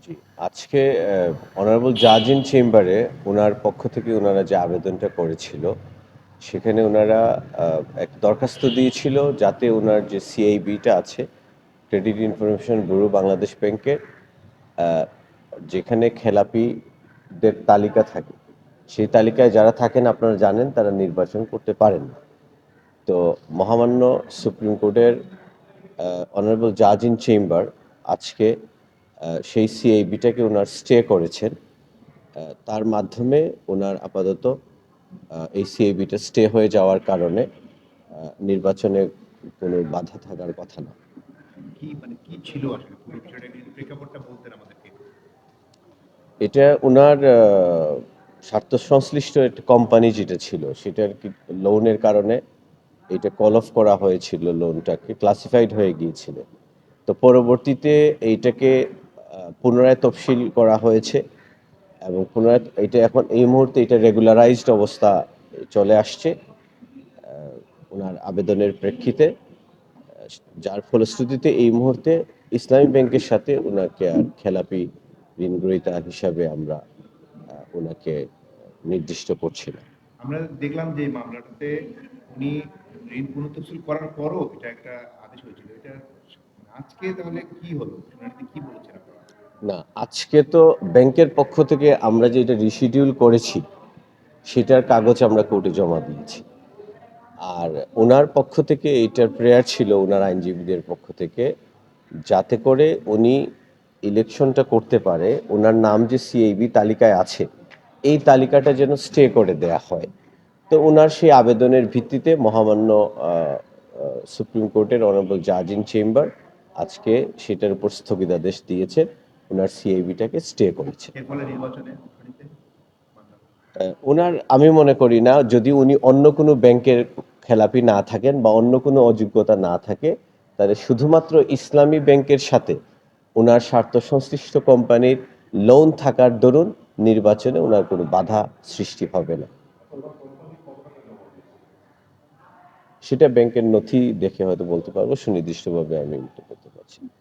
জি, আজকে অনারেবল জাজ ইন চেম্বারে ওনার পক্ষ থেকে ওনারা যে আবেদনটা করেছিল, সেখানে ওনারা এক দরখাস্ত দিয়েছিল যাতে ওনার যে সিআইবিটা আছে, ক্রেডিট ইনফরমেশন ব্যুরো বাংলাদেশ ব্যাংকের, যেখানে খেলাপিদের তালিকা থাকে, সেই তালিকায় যারা থাকেন আপনারা জানেন তারা নির্বাচন করতে পারেন না। তো মহামান্য সুপ্রিম কোর্টের অনারেবল জাজ ইন চেম্বার আজকে সেই সিআইবিটাকে ওনার স্টে করেছেন। তার মাধ্যমে ওনার আপাতত এই সিআইবিটা স্টে হয়ে যাওয়ার কারণে নির্বাচনে কোনো বাধা থাকার কথা না। কি ছিল আসলে পুরো বিষয়টা নিয়ে প্রেক্ষাপটটা বলতেন আমাদেরকে। এটা ওনার স্বার্থ সংশ্লিষ্ট একটা কোম্পানি যেটা ছিল সেটার কি লোনের কারণে এটা কল অফ করা হয়েছিল, লোনটাকে ক্লাসিফাইড হয়ে গিয়েছিল। তো পরবর্তীতে এইটাকে পুনরায় তফসিল করা হয়েছে এবং পুনরায় এটা এখন এই মুহূর্তে এটা রেগুলারাইজড অবস্থা চলে আসছে ওনার আবেদনের প্রেক্ষিতে, যার ফলশ্রুতিতে এই মুহূর্তে ইসলামী ব্যাংকের সাথে ওনাকে আর খেলাপি ঋণ গ্রহীতা হিসাবে আমরা ওনাকে নির্দিষ্ট করছি না। আমরা দেখলাম যে মামলাটাতে উনি ঋণ পুনঃতফসিল করার পরও এটা একটা আদেশ হয়েছিল। এটা আজকে তাহলে কি হলো? শুনানিতে কি বলেছেন আপনারা? না, আজকে তো ব্যাংকের পক্ষ থেকে আমরা যে এটা রিশিডিউল করেছি সেটার কাগজ আমরা কোর্টে জমা দিয়েছি। আর ওনার পক্ষ থেকে এইটার প্রেয়ার ছিল ওনার আইনজীবীদের পক্ষ থেকে, যাতে করে উনি ইলেকশনটা করতে পারে, ওনার নাম যে সিআইবি তালিকায় আছে এই তালিকাটা যেন স্টে করে দেয়া হয়। তো ওনার সেই আবেদনের ভিত্তিতে মহামান্য সুপ্রিম কোর্টের অনারেবল জাজ ইন চেম্বার আজকে সেটার উপর স্থগিতাদেশ দিয়েছে, ওনার সিআইবিটাকে স্টে করেছে। এর ফলে নির্বাচনে শুনানিতে ওনার আমি মনে করি না, যদি উনি অন্য কোনো ব্যাংকের খেলাপি না থাকেন বা অন্য কোনো অযোগ্যতা না থাকে, তাহলে শুধুমাত্র ইসলামী ব্যাংকের সাথে ওনার স্বার্থ সংশ্লিষ্ট কোম্পানির লোন থাকার দরুন নির্বাচনে ওনার কোনো বাধা সৃষ্টি হবে না। সেটা ব্যাংকের নথি দেখে হয়তো বলতে পারবো, সুনির্দিষ্টভাবে আমি উল্লেখ করতে পারছি না।